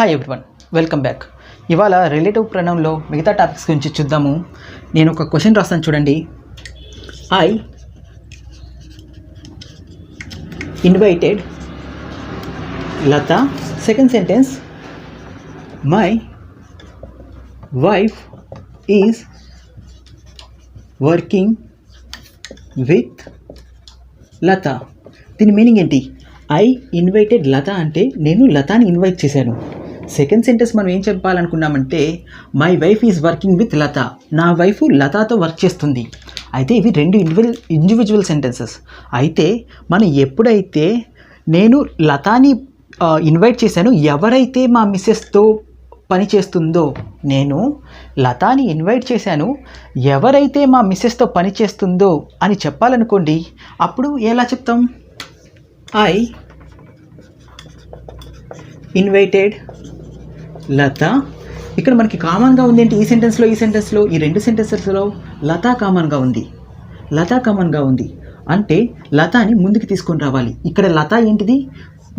Hi everyone, welcome back. ఇవాళ relative ప్రణంలో మిగతా టాపిక్స్ గురించి చూద్దాము. నేను ఒక క్వశ్చన్ రాస్తాను చూడండి. I invited Lata. Second sentence, my wife is working with Lata. దీని మీనింగ్ ఏంటి? ఐ ఇన్వైటెడ్ లత అంటే నేను లతాని ఇన్వైట్ చేశాను. సెకండ్ సెంటెన్స్ మనం ఏం చెప్పాలనుకున్నామంటే my wife is working with Lata, నా వైఫ్ లతాతో వర్క్ చేస్తుంది. అయితే ఇవి రెండు ఇండివిజువల్ సెంటెన్సెస్. అయితే మనం ఎప్పుడైతే నేను లతాని ఇన్వైట్ చేశాను, ఎవరైతే మా మిస్సెస్తో పని చేస్తుందో, నేను లతాని ఇన్వైట్ చేశాను ఎవరైతే మా మిస్సెస్తో పని చేస్తుందో అని చెప్పాలనుకోండి, అప్పుడు ఎలా చెప్తాం? ఐ ఇన్వైటెడ్ లత. ఇక్కడ మనకి కామన్గా ఉంది ఏంటి? ఈ సెంటెన్స్లో ఈ రెండు సెంటెన్సెస్లో లత కామన్గా ఉంది. లత కామన్గా ఉంది అంటే లతాని ముందుకు తీసుకొని రావాలి. ఇక్కడ లత ఏంటిది?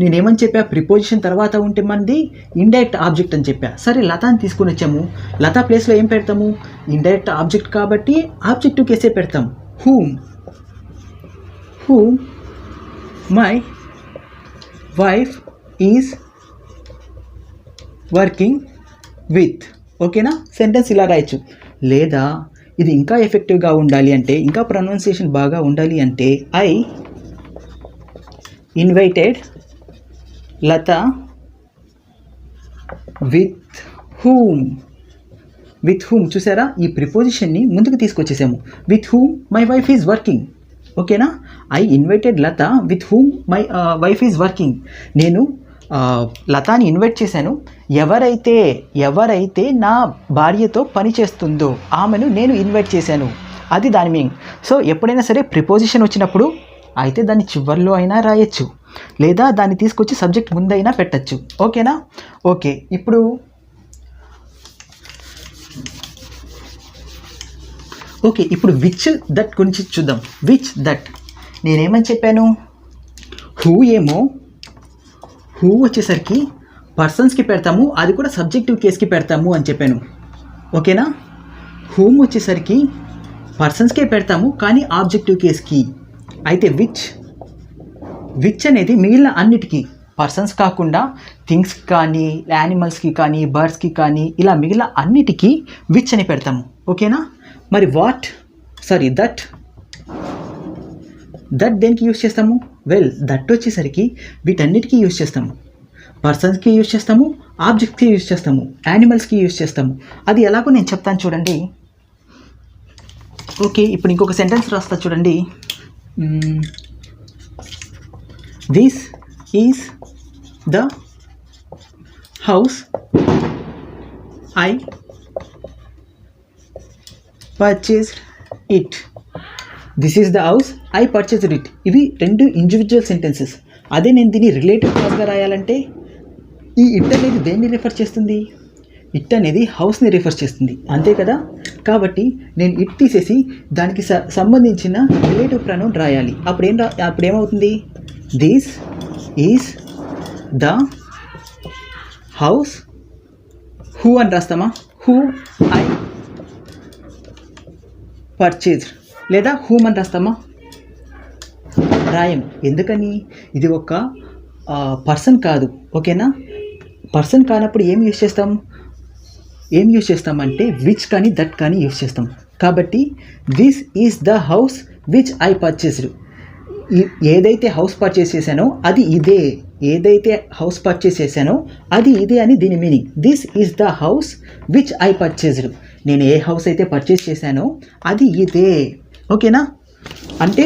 నేనేమని చెప్పా? ప్రిపోజిషన్ తర్వాత ఉంటే మనది ఇండైరెక్ట్ ఆబ్జెక్ట్ అని చెప్పా. సరే, లతాని తీసుకొని వచ్చాము. లత ప్లేస్లో ఏం పెడతాము? ఇండైరెక్ట్ ఆబ్జెక్ట్ కాబట్టి ఆబ్జెక్టివ్ కేసే పెడతాం. Whom my wife is working with. ఓకేనా? సెంటెన్స్ ఇలా రాయొచ్చు. లేదా ఇది ఇంకా ఎఫెక్టివ్గా ఉండాలి అంటే, ఇంకా ప్రొనౌన్సియేషన్ బాగా ఉండాలి అంటే, I invited Lata with whom. చూసారా? ఈ ప్రిపోజిషన్ని ముందుకు తీసుకొచ్చేసాము. With whom my wife is working. ఓకేనా? I invited Lata with whom my wife is working. నేను లతాని ఇన్వైట్ చేశాను ఎవరైతే నా భార్యతో పని చేస్తుందో ఆమెను నేను ఇన్వైట్ చేశాను. అది దాని మీనింగ్. సో ఎప్పుడైనా సరే ప్రిపోజిషన్ వచ్చినప్పుడు అయితే దాన్ని చివర్లో అయినా రాయొచ్చు, లేదా దాన్ని తీసుకొచ్చి సబ్జెక్ట్ ముందైనా పెట్టచ్చు. ఓకేనా? ఓకే, ఇప్పుడు విచ్ దట్ గురించి చూద్దాం. విచ్ దట్ నేనేమని చెప్పాను? హూ వచ్చేసరికి పర్సన్స్కి పెడతాము, అది కూడా సబ్జెక్టివ్ కేస్కి పెడతాము అని చెప్పాను. ఓకేనా? హూమ్ వచ్చేసరికి పర్సన్స్కే పెడతాము కానీ ఆబ్జెక్టివ్ కేస్కి. అయితే విచ్ అనేది మిగిలిన అన్నిటికీ, పర్సన్స్ కాకుండా థింగ్స్కి కానీ, యానిమల్స్కి కానీ, బర్డ్స్కి కానీ, ఇలా మిగిలిన అన్నిటికీ విచ్ అని పెడతాము. ఓకేనా? మరి దట్ దేనికి యూజ్ చేస్తాము? దట్ వచ్చేసరికి వీటన్నిటికీ యూజ్ చేస్తాము. పర్సన్స్కి యూజ్ చేస్తాము, ఆబ్జెక్ట్స్కి యూజ్ చేస్తాము, యానిమల్స్కి యూజ్ చేస్తాము. అది ఎలాగో నేను చెప్తాను చూడండి. ఓకే, ఇప్పుడు ఇంకొక సెంటెన్స్ రాస్తా చూడండి. This is the house I purchased it. This is the house I purchased it. ఇవి రెండు ఇండివిజువల్ సెంటెన్సెస్. అదే నేను దీన్ని రిలేటివ్ క్లాస్గా రాయాలంటే ఈ ఇట్ అనేది దేన్ని రిఫర్ చేస్తుంది? ఇట్ అనేది హౌస్ని రిఫర్ చేస్తుంది, అంతే కదా? కాబట్టి నేను ఇట్ తీసేసి దానికి సంబంధించిన రిలేటివ్ ప్రొనౌన్ రాయాలి. అప్పుడేమవుతుంది? This is the house. Who అని రాస్తామా? హూ ఐ పర్చేజ్, లేదా హూమ్ అని రాస్తామా? రాయం. ఎందుకని? ఇది ఒక పర్సన్ కాదు. ఓకేనా? పర్సన్ కానప్పుడు ఏం యూజ్ చేస్తామంటే విచ్ కానీ దట్ కానీ యూజ్ చేస్తాం. కాబట్టి this is the house which I purchased. ఏదైతే హౌస్ పర్చేస్ చేశానో అది ఇదే. అని దీని meaning. This is the house which I purchased. నేను ఏ హౌస్ అయితే పర్చేస్ చేశానో అది ఇదే. ఓకేనా? అంటే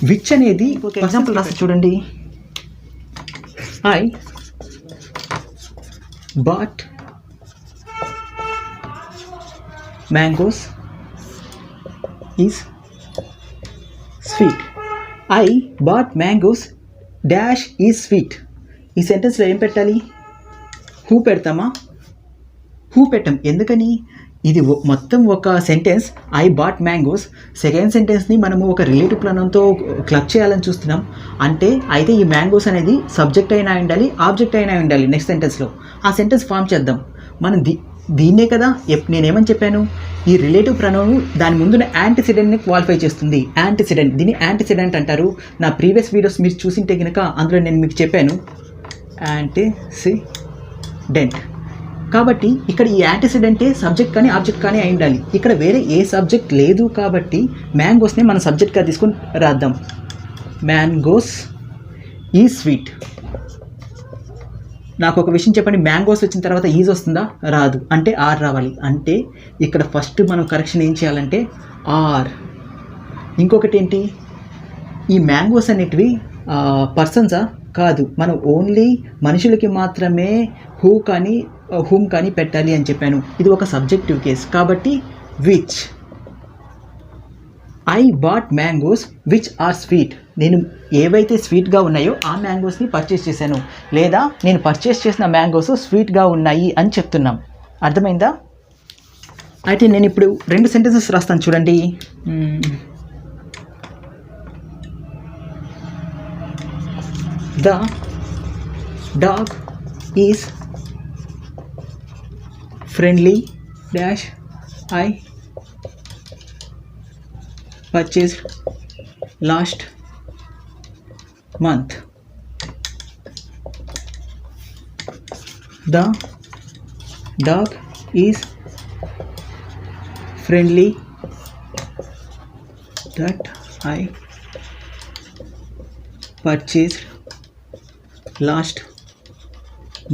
విచ్ అనేది ఒక ఎగ్జాంపుల్ రాసి చూడండి. I bought mangoes is sweet. I bought mangoes dash is sweet. ఈ సెంటెన్స్లో ఏం పెట్టాలి? హూ పెడతామా? హూ పెట్టాం. ఎందుకని? ఇది మొత్తం ఒక sentence, I bought mangoes. Second సెంటెన్స్ని మనము ఒక రిలేటివ్ ప్రణంతో క్లబ్ చేయాలని చూస్తున్నాం. అంటే అయితే ఈ మ్యాంగోస్ అనేది సబ్జెక్ట్ అయినా ఉండాలి, ఆబ్జెక్ట్ అయినా ఉండాలి. నెక్స్ట్ సెంటెన్స్లో ఆ సెంటెన్స్ ఫామ్ చేద్దాం. మనం దీన్నే కదా నేనేమని చెప్పాను, ఈ రిలేటివ్ ప్రణవం దాని ముందున్న యాంటిసిడెంట్ని క్వాలిఫై చేస్తుంది. యాంటిసిడెంట్, దీన్ని యాంటిసిడెంట్ అంటారు. నా ప్రీవియస్ వీడియోస్ మీరు చూసింటే కనుక అందులో నేను మీకు చెప్పాను యాంటిసిడెంట్. కాబట్టి ఇక్కడ ఈ యాంటిసిడెంటే సబ్జెక్ట్ కానీ ఆబ్జెక్ట్ కానీ అయి ఉండాలి. ఇక్కడ వేరే ఏ సబ్జెక్ట్ లేదు కాబట్టి మ్యాంగోస్ని మనం సబ్జెక్ట్గా తీసుకొని రాద్దాం. మ్యాంగోస్ ఈ స్వీట్. నాకు ఒక విషయం చెప్పండి, మ్యాంగోస్ వచ్చిన తర్వాత ఈజ్ వస్తుందా? రాదు. అంటే ఆర్ రావాలి. అంటే ఇక్కడ ఫస్ట్ మనం కరెక్షన్ ఏం చేయాలంటే ఆర్. ఇంకొకటి ఏంటి, ఈ మ్యాంగోస్ అనేటివి పర్సన్సా? కాదు. మనం ఓన్లీ మనుషులకి మాత్రమే హూమ్ కానీ పెట్టాలి అని చెప్పాను. ఇది ఒక సబ్జెక్టివ్ కేస్ కాబట్టి which. I bought mangoes which are sweet. నేను ఏవైతే స్వీట్గా ఉన్నాయో ఆ మ్యాంగోస్ని పర్చేస్ చేశాను, లేదా నేను పర్చేస్ చేసిన మ్యాంగోస్ స్వీట్గా ఉన్నాయి అని చెప్తున్నాం. అర్థమైందా? అయితే నేను ఇప్పుడు 2 సెంటెన్సెస్ రాస్తాను చూడండి. The dog is friendly dash I purchased last month. The dog is friendly that I purchased last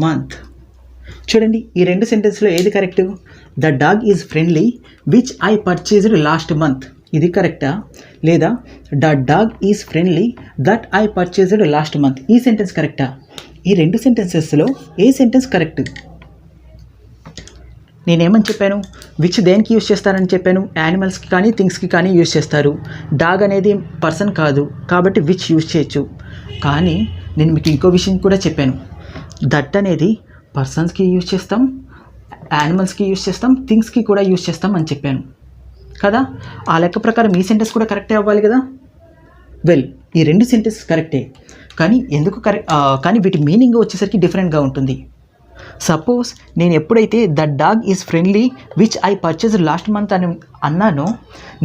month. చూడండి, ఈ 2 సెంటెన్స్లో ఏది correct? The dog is friendly which I purchased last month. ఇది కరెక్టా? లేదా the dog is friendly that I purchased last month. ఈ sentence కరెక్టా? ఈ 2 సెంటెన్సెస్లో ఏ sentence correct? నేనేమని చెప్పాను? విచ్ దేనికి యూజ్ చేస్తారని చెప్పాను? యానిమల్స్కి కానీ థింగ్స్కి కానీ యూజ్ చేస్తారు. డాగ్ అనేది పర్సన్ కాదు కాబట్టి విచ్ యూజ్ చేయొచ్చు. కానీ నేను మీకు ఇంకో విషయం కూడా చెప్పాను. దట్ అనేది పర్సన్స్కి యూజ్ చేస్తాం, యానిమల్స్కి యూజ్ చేస్తాం, థింగ్స్కి కూడా యూజ్ చేస్తాం అని చెప్పాను కదా. ఆ లెక్క ప్రకారం ఈ సెంటెన్స్ కూడా కరెక్టే అవ్వాలి కదా. వెల్, ఈ 2 సెంటెన్స్ కరెక్టే, కానీ ఎందుకు కానీ వీటి మీనింగ్ వచ్చేసరికి డిఫరెంట్గా ఉంటుంది. సపోజ్ నేను ఎప్పుడైతే the dog is friendly which I purchase last month అని అన్నానో,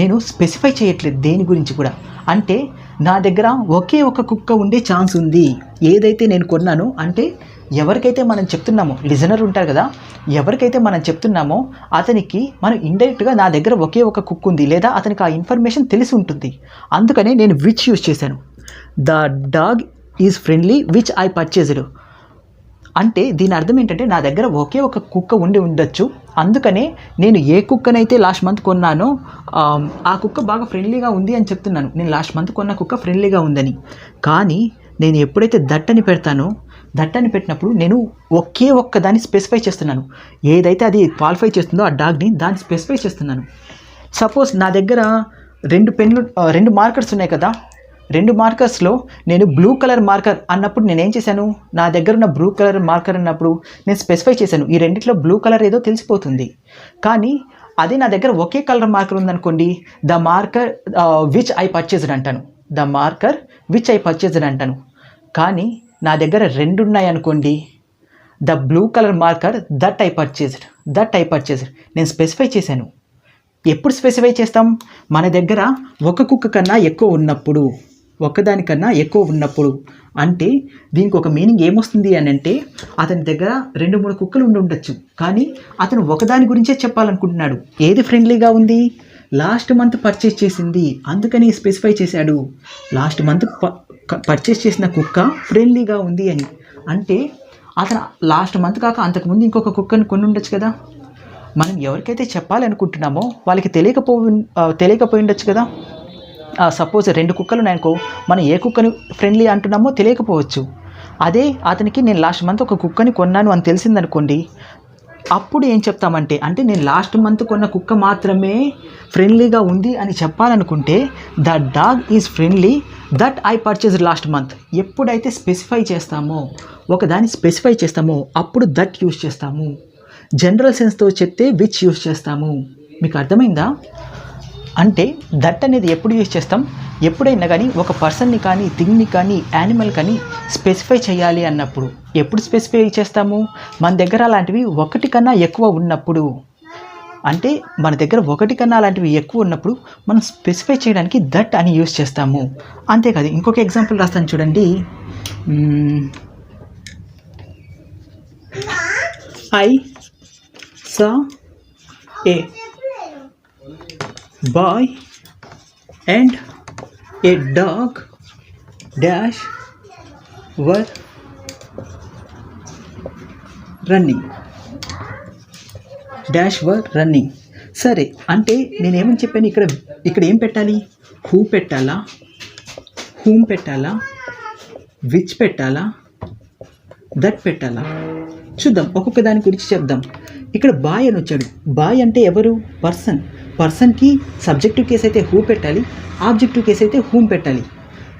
నేను స్పెసిఫై చేయట్లేదు దేని గురించి కూడా. అంటే నా దగ్గర ఒకే ఒక కుక్క ఉండే ఛాన్స్ ఉంది. ఏదైతే నేను కొన్నానో, అంటే ఎవరికైతే మనం చెప్తున్నామో, లిజనర్ ఉంటారు కదా, ఎవరికైతే మనం చెప్తున్నామో అతనికి మనం ఇండైరెక్ట్గా నా దగ్గర ఒకే ఒక కుక్ ఉంది, లేదా అతనికి ఆ ఇన్ఫర్మేషన్ తెలిసి ఉంటుంది. అందుకనే నేను విచ్ యూజ్ చేశాను. The dog is friendly which I purchased అంటే దీని అర్థం ఏంటంటే నా దగ్గర ఒకే ఒక కుక్క ఉండొచ్చు. అందుకనే నేను ఏ కుక్కనైతే లాస్ట్ మంత్ కొన్నానో ఆ కుక్క బాగా ఫ్రెండ్లీగా ఉంది అని చెప్తున్నాను. నేను లాస్ట్ మంత్ కొన్న కుక్క ఫ్రెండ్లీగా ఉందని. కానీ నేను ఎప్పుడైతే దట్టని పెడతానో, దట్టని పెట్టినప్పుడు నేను ఒకే ఒక్క దాన్ని స్పెసిఫై చేస్తున్నాను. ఏదైతే అది క్వాలిఫై చేస్తుందో ఆ డాగ్ని, దాన్ని స్పెసిఫై చేస్తున్నాను. సపోజ్ నా దగ్గర 2 మార్కర్స్ ఉన్నాయి కదా. 2 మార్కర్స్లో నేను బ్లూ కలర్ మార్కర్ అన్నప్పుడు నేను ఏం చేశాను? నా దగ్గర ఉన్న బ్లూ కలర్ మార్కర్ అన్నప్పుడు నేను స్పెసిఫై చేశాను. ఈ రెండిట్లో బ్లూ కలర్ ఏదో తెలిసిపోతుంది. కానీ అదే నా దగ్గర ఒకే కలర్ మార్కర్ ఉందనుకోండి, the marker which I purchased అంటాను. The marker which I purchased అంటాను. కానీ నా దగ్గర 2 ఉన్నాయి అనుకోండి, the blue colour marker that I purchased నేను స్పెసిఫై చేశాను. ఎప్పుడు స్పెసిఫై చేస్తాం? మన దగ్గర ఒక కుక్క కన్నా ఎక్కువ ఉన్నప్పుడు, ఒకదానికన్నా ఎక్కువ ఉన్నప్పుడు. అంటే దీనికి ఒక మీనింగ్ ఏమొస్తుంది అని అంటే, అతని దగ్గర 2-3 కుక్కలు ఉండొచ్చు, కానీ అతను ఒకదాని గురించే చెప్పాలనుకుంటున్నాడు. ఏది ఫ్రెండ్లీగా ఉంది? లాస్ట్ మంత్ పర్చేస్ చేసింది, అందుకని స్పెసిఫై చేశాడు. లాస్ట్ మంత్ పర్చేస్ చేసిన కుక్క ఫ్రెండ్లీగా ఉంది అని. అంటే అతను లాస్ట్ మంత్ కాక అంతకుముందు ఇంకొక కుక్కని కొని ఉండొచ్చు కదా. మనం ఎవరికైతే చెప్పాలనుకుంటున్నామో వాళ్ళకి తెలియకపోయి ఉండొచ్చు కదా. సపోజ్ 2 కుక్కలు ఉన్నాయనుకో, మనం ఏ కుక్కని ఫ్రెండ్లీ అంటున్నామో తెలియకపోవచ్చు. అదే అతనికి నేను లాస్ట్ మంత్ ఒక కుక్కని కొన్నాను అని తెలిసిందనుకోండి, అప్పుడు ఏం చెప్తామంటే, అంటే నేను లాస్ట్ మంత్ కొన్న కుక్క మాత్రమే ఫ్రెండ్లీగా ఉంది అని చెప్పాలనుకుంటే, the dog is friendly that I purchased last month. ఎప్పుడైతే స్పెసిఫై చేస్తామో, ఒకదాన్ని స్పెసిఫై చేస్తామో అప్పుడు దట్ యూజ్ చేస్తాము. జనరల్ సెన్స్తో చెప్తే విచ్ యూస్ చేస్తాము. మీకు అర్థమైందా? అంటే దట్ అనేది ఎప్పుడు యూస్ చేస్తాం? ఎప్పుడైనా కానీ ఒక పర్సన్ని కానీ థింగ్ని కానీ యానిమల్ కానీ స్పెసిఫై చేయాలి అన్నప్పుడు. ఎప్పుడు స్పెసిఫై చేస్తాము? మన దగ్గర అలాంటివి ఒకటి కన్నా ఎక్కువ ఉన్నప్పుడు. అంటే మన దగ్గర ఒకటి కన్నా అలాంటివి ఎక్కువ ఉన్నప్పుడు మనం స్పెసిఫై చేయడానికి దట్ అని యూస్ చేస్తాము. అంతేకాదు, ఇంకొక ఎగ్జాంపుల్ రాస్తాను చూడండి. I saw a boy and a dog dash were running. సరే, అంటే నేనేమని చెప్పాను? ఇక్కడ ఏం పెట్టాలి? హూ పెట్టాలా, హూమ్ పెట్టాలా, విచ్ పెట్టాలా, దట్ పెట్టాలా? చూద్దాం, ఒక్కొక్క దాని గురించి చెప్దాం. ఇక్కడ బాయ్ అని వచ్చాడు. బాయ్ అంటే ఎవరు? పర్సన్కి సబ్జెక్టివ్ కేసు అయితే హూ పెట్టాలి, ఆబ్జెక్టివ్ కేసు అయితే హూమ్ పెట్టాలి.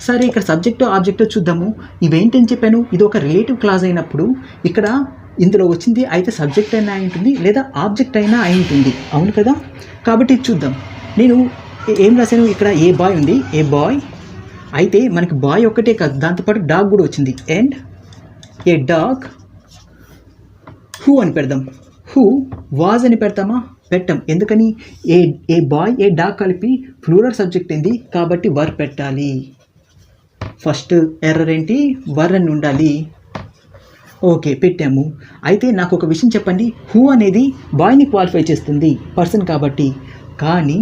సరే, ఇక్కడ సబ్జెక్టు ఆబ్జెక్టు చూద్దాము. ఇవేంటని చెప్పాను? ఇది ఒక రిలేటివ్ క్లాజ్ అయినప్పుడు ఇక్కడ ఇందులో వచ్చింది అయితే సబ్జెక్ట్ అయినా అయి ఉంటుంది, లేదా ఆబ్జెక్ట్ అయినా అయి ఉంటుంది. అవును కదా? కాబట్టి చూద్దాం. నేను ఏం రాశాను? ఇక్కడ ఏ బాయ్ ఉంది, ఏ బాయ్. అయితే మనకి బాయ్ ఒక్కటే కాదు, దాంతోపాటు డాగ్ కూడా వచ్చింది. అండ్ ఏ డాగ్, హూ అని పెడదాం. హూ వాజ్ అని పెడతామా? పెట్టాం. ఎందుకని? ఏ బాయ్ ఏ డాగ్ కలిపి ప్లూరల్ సబ్జెక్ట్ ఏంది కాబట్టి వర్ పెట్టాలి. ఫస్ట్ ఎర్రర్ ఏంటి? వర్ అని ఉండాలి. ఓకే, పెట్టాము. అయితే నాకు ఒక విషయం చెప్పండి. హూ అనేది బాయ్ని క్వాలిఫై చేస్తుంది, పర్సన్ కాబట్టి. కానీ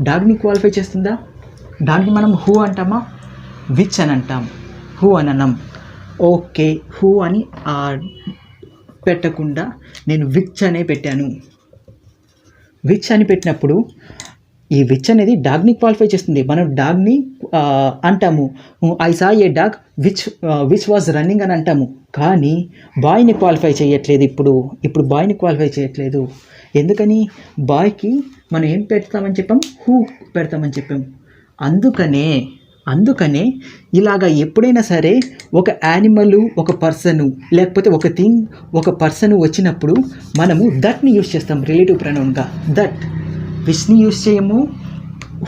డాగ్ని క్వాలిఫై చేస్తుందా? డాగ్ని మనం హూ అంటామా? విచ్ అని అంటాం, హూ అని అన్నాం. ఓకే, హూ అని పెట్టకుండా నేను విచ్ అనే పెట్టాను. విచ్ అని పెట్టినప్పుడు ఈ విచ్ అనేది డాగ్ని క్వాలిఫై చేస్తుంది. మనం డాగ్ని అంటాము, I saw A dog which was running అని అంటాము. కానీ బాయ్ని క్వాలిఫై చేయట్లేదు. ఇప్పుడు బాయ్ని క్వాలిఫై చేయట్లేదు. ఎందుకని? బాయ్కి మనం ఏం పెడతామని చెప్పాం? హూ పెడతామని చెప్పాం. అందుకనే ఇలాగా ఎప్పుడైనా సరే ఒక యానిమల్, ఒక పర్సను, లేకపోతే ఒక థింగ్, ఒక పర్సన్ వచ్చినప్పుడు మనము దట్ని యూస్ చేస్తాం రిలేటివ్ ప్రొనౌన్గా. దట్. విచ్ని యూస్ చేయము,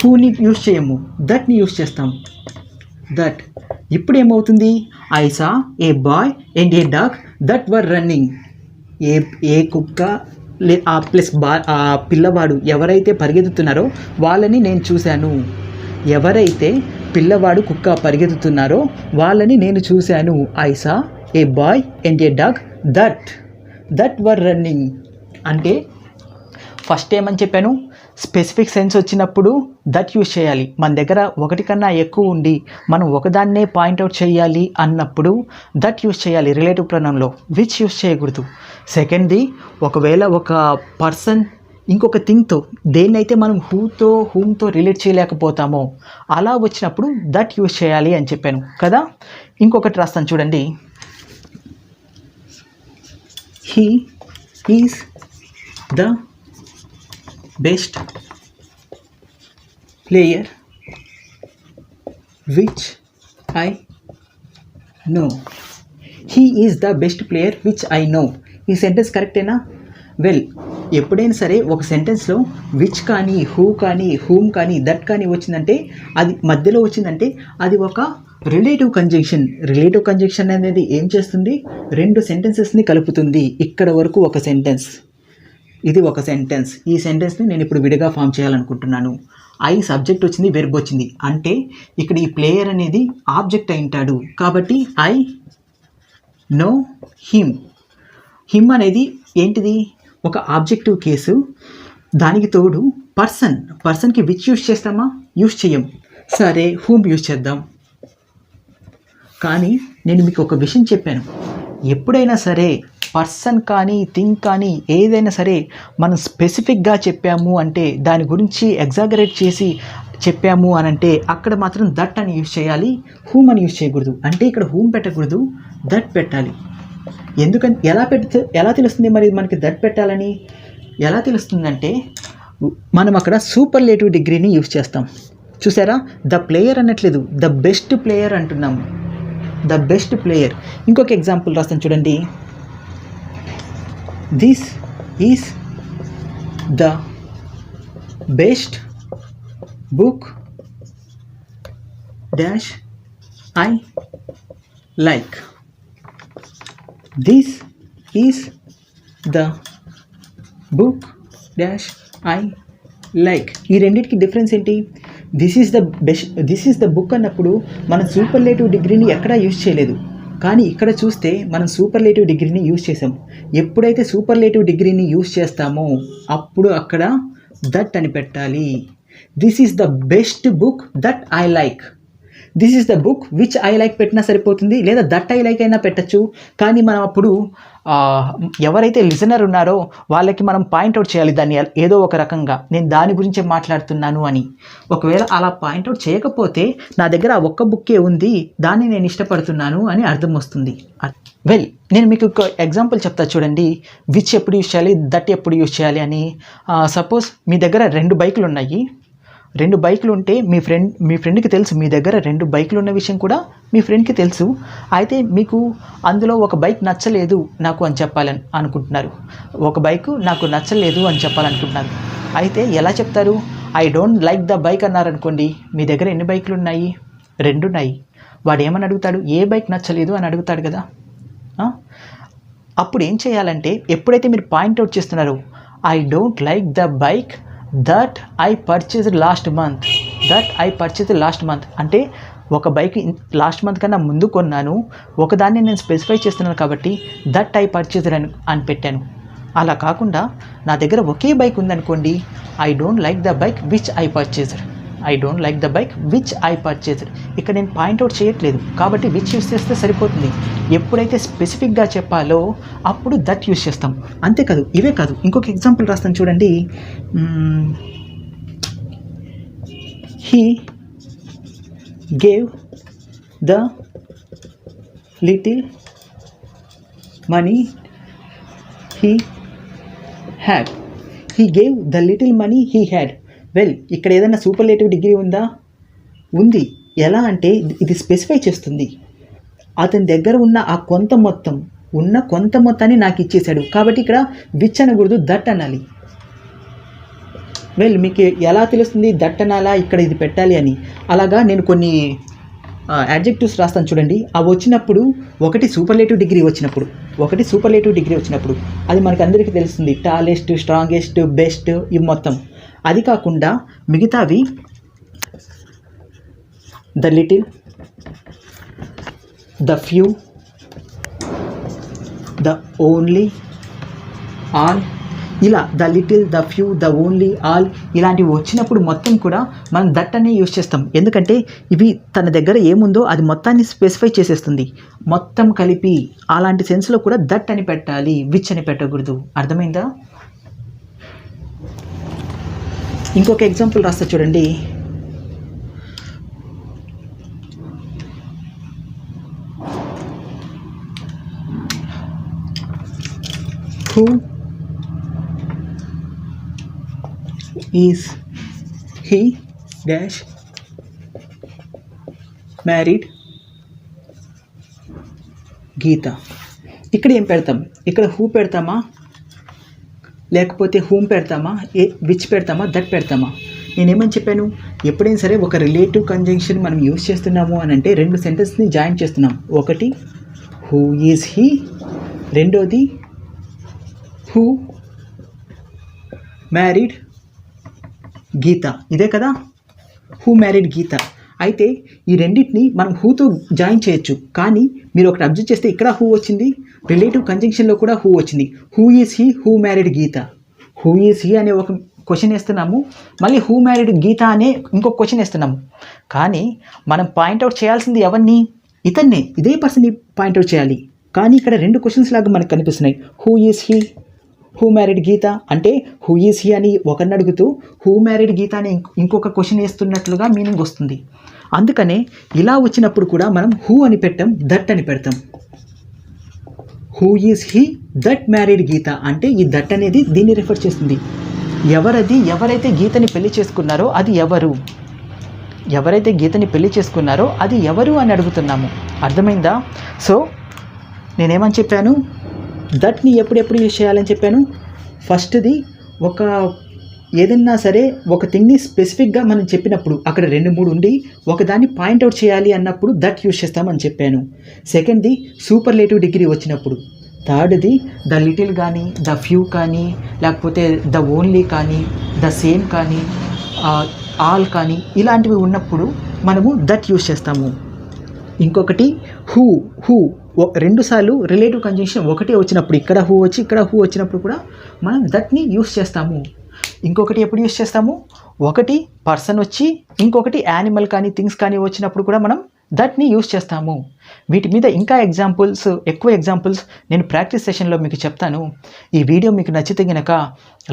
హూని యూస్ చేయము, దట్ని యూస్ చేస్తాం. దట్. ఇప్పుడు ఏమవుతుంది? I saw a boy and a dog that were running. ఏ కుక్క ప్లస్ ఆ పిల్లవాడు ఎవరైతే పరిగెత్తుతున్నారో వాళ్ళని నేను చూశాను. ఎవరైతే పిల్లవాడు కుక్క పరిగెత్తుతున్నారో వాళ్ళని నేను చూశాను. I saw a boy and a dog that were running. అంటే ఫస్ట్ ఏమని చెప్పాను? స్పెసిఫిక్ సెన్స్ వచ్చినప్పుడు దట్ యూస్ చేయాలి. మన దగ్గర ఒకటి కన్నా ఎక్కువ ఉండి మనం ఒకదాన్నే పాయింట్అవుట్ చేయాలి అన్నప్పుడు దట్ యూస్ చేయాలి రిలేటివ్ ప్రొనౌన్లో, విచ్ యూస్ చేయకూడదు. సెకండ్ది, ఒకవేళ ఒక పర్సన్ ఇంకొక థింగ్తో దేన్నైతే మనం హూమ్తో రిలేట్ చేయలేకపోతామో అలా వచ్చినప్పుడు దట్ యూస్ చేయాలి అని చెప్పాను కదా. ఇంకొకటి రాస్తాను చూడండి. He is the best player which I know. He is the best player which I know. ఈ సెంటెన్స్ కరెక్టేనా? వెల్, ఎప్పుడైనా సరే ఒక సెంటెన్స్లో విచ్ కానీ, హూ కానీ, హూమ్ కానీ, దట్ కానీ వచ్చిందంటే, అది మధ్యలో వచ్చిందంటే అది ఒక రిలేటివ్ కంజంక్షన్. రిలేటివ్ కంజంక్షన్ అనేది ఏం చేస్తుంది? రెండు సెంటెన్సెస్ని కలుపుతుంది. ఇక్కడ వరకు ఒక సెంటెన్స్, ఇది ఒక సెంటెన్స్. ఈ సెంటెన్స్ని నేను ఇప్పుడు విడిగా ఫామ్ చేయాలనుకుంటున్నాను. ఐ సబ్జెక్ట్ వచ్చింది, వెర్బ్ వచ్చింది. అంటే ఇక్కడ ఈ ప్లేయర్ అనేది ఆబ్జెక్ట్ అయి ఉంటాడు కాబట్టి ఐ నో హిమ్. హిమ్ అనేది ఏంటిది? ఒక ఆబ్జెక్టివ్ కేసు. దానికి తోడు పర్సన్కి విచ్ యూస్ చేస్తామా? యూస్ చేయం. సరే, హూమ్ యూస్ చేద్దాం. కానీ నేను మీకు ఒక విషయం చెప్పాను. ఎప్పుడైనా సరే పర్సన్ కానీ, థింగ్ కానీ, ఏదైనా సరే మనం స్పెసిఫిక్గా చెప్పాము అంటే, దాని గురించి ఎగ్జాగరేట్ చేసి చెప్పాము అని అంటే అక్కడ మాత్రం దట్ అని యూస్ చేయాలి, హూమ్ అని యూస్ చేయకూడదు. అంటే ఇక్కడ హూమ్ పెట్టకూడదు, దట్ పెట్టాలి. ఎందుకంటే ఎలా తెలుస్తుంది మరి మనకి దట్ పెట్టాలని? ఎలా తెలుస్తుందంటే మనం అక్కడ సూపర్లేటివ్ డిగ్రీని యూస్ చేస్తాం. చూసారా? ద ప్లేయర్ అనట్లేదు, ద బెస్ట్ ప్లేయర్ అంటున్నాము. The best player. ఇంకొక ఎగ్జాంపుల్ రాస్తాను చూడండి. This is the best book dash I like. This is the book dash I like. ఈ రెండింటికి డిఫరెన్స్ ఏంటి? దిస్ ఈజ్ ద బుక్ అన్నప్పుడు మనం సూపర్లేటివ్ డిగ్రీని ఎక్కడా యూజ్ చేయలేదు, కానీ ఇక్కడ చూస్తే మనం సూపర్లేటివ్ డిగ్రీని యూజ్ చేసాం. ఎప్పుడైతే సూపర్లేటివ్ డిగ్రీని యూజ్ చేస్తామో అప్పుడు అక్కడ దట్ అని పెట్టాలి. This is the best book that I like. This is the book which I like పెట్టినా సరిపోతుంది, లేదా దట్ ఐ లైక్ అయినా పెట్టచ్చు. కానీ మనం అప్పుడు ఎవరైతే లిజనర్ ఉన్నారో వాళ్ళకి మనం పాయింట్అవుట్ చేయాలి దాన్ని ఏదో ఒక రకంగా, నేను దాని గురించే మాట్లాడుతున్నాను అని. ఒకవేళ అలా పాయింట్అవుట్ చేయకపోతే నా దగ్గర ఆ ఒక్క బుక్కే ఉంది, దాన్ని నేను ఇష్టపడుతున్నాను అని అర్థం వస్తుంది. వెల్, నేను మీకు ఒక ఎగ్జాంపుల్ చెప్తా చూడండి, విచ్ ఎప్పుడు యూజ్ చేయాలి, దట్ ఎప్పుడు యూజ్ చేయాలి అని. సపోజ్ మీ దగ్గర 2 బైకులు ఉన్నాయి. 2 బైకులు ఉంటే మీ ఫ్రెండ్కి తెలుసు మీ దగ్గర 2 బైకులు ఉన్న విషయం కూడా మీ ఫ్రెండ్కి తెలుసు. అయితే మీకు అందులో ఒక బైక్ నచ్చలేదు నాకు అని చెప్పాలని అనుకుంటున్నారు, ఒక బైకు నాకు నచ్చలేదు అని చెప్పాలనుకుంటున్నారు. అయితే ఎలా చెప్తారు? I don't like the bike అన్నారనుకోండి, మీ దగ్గర ఎన్ని బైకులు ఉన్నాయి? 2 ఉన్నాయి. వాడు ఏమని అడుగుతాడు? ఏ బైక్ నచ్చలేదు అని అడుగుతాడు కదా. అప్పుడు ఏం చేయాలంటే, ఎప్పుడైతే మీరు పాయింట్అవుట్ చేస్తున్నారో I don't like the bike that I purchased last month అంటే ఒక బైక్ లాస్ట్ మంత్ కన్నా ముందు కొన్నాను, ఒకదాన్ని నేను స్పెసిఫై చేస్తున్నాను కాబట్టి దట్ ఐ పర్చేజ్డ్ అని పెట్టాను. అలా కాకుండా నా దగ్గర ఒకే బైక్ ఉందనుకోండి, I don't like the bike which I purchased. ఇక్కడ నేను పాయింట్అవుట్ చేయట్లేదు కాబట్టి విచ్ యూస్ చేస్తే సరిపోతుంది. ఎప్పుడైతే స్పెసిఫిక్గా చెప్పాలో అప్పుడు దట్ యూస్ చేస్తాం. అంతేకాదు, ఇవే కాదు, ఇంకొక ఎగ్జాంపుల్ రాస్తాను చూడండి. He gave the little money he had. Well, ఇక్కడ ఏదైనా సూపర్లేటివ్ డిగ్రీ ఉందా? ఉంది. ఎలా అంటే ఇది స్పెసిఫై చేస్తుంది. అతని దగ్గర ఉన్న ఆ కొంత మొత్తాన్ని నాకు ఇచ్చేశాడు కాబట్టి ఇక్కడ విచ్ అనకూడదు, దట్ అనాలి. వెల్, మీకు ఎలా తెలుస్తుంది దట్ అనాలా ఇక్కడ ఇది పెట్టాలి అని? అలాగా నేను కొన్ని యాడ్జెక్టివ్స్ రాస్తాను చూడండి. అవి వచ్చినప్పుడు ఒకటి సూపర్లేటివ్ డిగ్రీ వచ్చినప్పుడు అది మనకు అందరికీ తెలుస్తుంది. టాలెస్ట్, స్ట్రాంగెస్ట్, బెస్ట్, ఇవి మొత్తం. అది కాకుండా మిగతావి the little, the few, the only, all, ఇలా the little, the few, the only, all ఇలాంటివి వచ్చినప్పుడు మొత్తం కూడా మనం దట్ అనే యూజ్ చేస్తాం. ఎందుకంటే ఇవి తన దగ్గర ఏముందో అది మొత్తాన్ని స్పెసిఫై చేసేస్తుంది, మొత్తం కలిపి. అలాంటి సెన్స్లో కూడా దట్ అని పెట్టాలి, విచ్ అని పెట్టకూడదు. అర్థమైందా? ఇంకొక ఎగ్జాంపుల్ రాస్తా చూడండి. Who is he dash married Geeta. ఇక్కడ ఏం పెడతాం? ఇక్కడ హూ పెడతామా, లేకపోతే హూమ్ పెడతామా, విచ్ పెడతామా, దట్ పెడతామా? నేనేమని చెప్పాను? ఎప్పుడైనా సరే ఒక రిలేటివ్ కంజంక్షన్ మనం యూజ్ చేస్తున్నాము అని అంటే 2 సెంటెన్స్ని జాయిన్ చేస్తున్నాం. ఒకటి హూ ఈజ్ హీ, రెండోది హూ మ్యారీడ్ గీత. ఇదే కదా హూ మ్యారీడ్ గీత. అయితే ఈ రెండింటిని మనం హూతో జాయిన్ చేయొచ్చు. కానీ మీరు ఒకటి అబ్జర్వ్ చేస్తే ఇక్కడ హూ వచ్చింది, రిలేటివ్ కంజంక్షన్లో కూడా హూ వచ్చింది. Who is he, who married Geetha. Who is he అనే ఒక క్వశ్చన్ వేస్తున్నాము, మళ్ళీ హూ మ్యారీడ్ గీత అనే ఇంకొక క్వశ్చన్ వేస్తున్నాము. కానీ మనం పాయింట్అవుట్ చేయాల్సింది ఎవరిని? ఇతన్నే, ఇదే పర్సన్ని పాయింట్అవుట్ చేయాలి. కానీ ఇక్కడ 2 క్వశ్చన్స్ లాగా మనకు కనిపిస్తున్నాయి. Who is he, who married Geeta అంటే హూ ఈజ్ హీ అని ఒకరిని అడుగుతూ హూ మ్యారీడ్ గీత అని ఇంకొక క్వశ్చన్ వేస్తున్నట్లుగా మీనింగ్ వస్తుంది. అందుకనే ఇలా వచ్చినప్పుడు కూడా మనం హూ అని పెట్టాం, దట్ అని పెడతాం. Who is he that married Geeta అంటే ఈ దట్ అనేది దీన్ని రిఫర్ చేస్తుంది. ఎవరైతే గీతని పెళ్లి చేసుకున్నారో అది ఎవరు అని అడుగుతున్నాము. అర్థమైందా? సో నేనేమని చెప్పాను? దట్ని ఎప్పుడెప్పుడు యూజ్ చేయాలని చెప్పాను? ఫస్ట్ది ఒక ఏదన్నా సరే ఒక థింగ్ని స్పెసిఫిక్గా మనం చెప్పినప్పుడు అక్కడ 2-3 ఉండి ఒకదాన్ని పాయింట్అవుట్ చేయాలి అన్నప్పుడు దట్ యూస్ చేస్తామని చెప్పాను. సెకండ్ది సూపర్లేటివ్ డిగ్రీ వచ్చినప్పుడు. థర్డ్ది ద లిటిల్ కానీ, ద ఫ్యూ కానీ, లేకపోతే ద ఓన్లీ కానీ, ద సేమ్ కానీ, ఆల్ కానీ ఇలాంటివి ఉన్నప్పుడు మనము దట్ యూస్ చేస్తాము. ఇంకొకటి హూ 2 సార్లు రిలేటివ్ కంజంక్షన్ ఒకటే వచ్చినప్పుడు, ఇక్కడ హూ వచ్చి ఇక్కడ హూ వచ్చినప్పుడు కూడా మనం దట్ని యూస్ చేస్తాము. ఇంకొకటి ఎప్పుడు యూస్ చేస్తాము, ఒకటి పర్సన్ వచ్చి ఇంకొకటి యానిమల్ కానీ థింగ్స్ కానీ వచ్చినప్పుడు కూడా మనం దట్ని యూస్ చేస్తాము. వీటి మీద ఇంకా ఎక్కువ ఎగ్జాంపుల్స్ నేను ప్రాక్టీస్ సెషన్లో మీకు చెప్తాను. ఈ వీడియో మీకు నచ్చితే గనక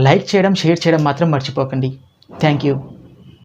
లైక్ చేయడం, షేర్ చేయడం మాత్రం మర్చిపోకండి. Thank you.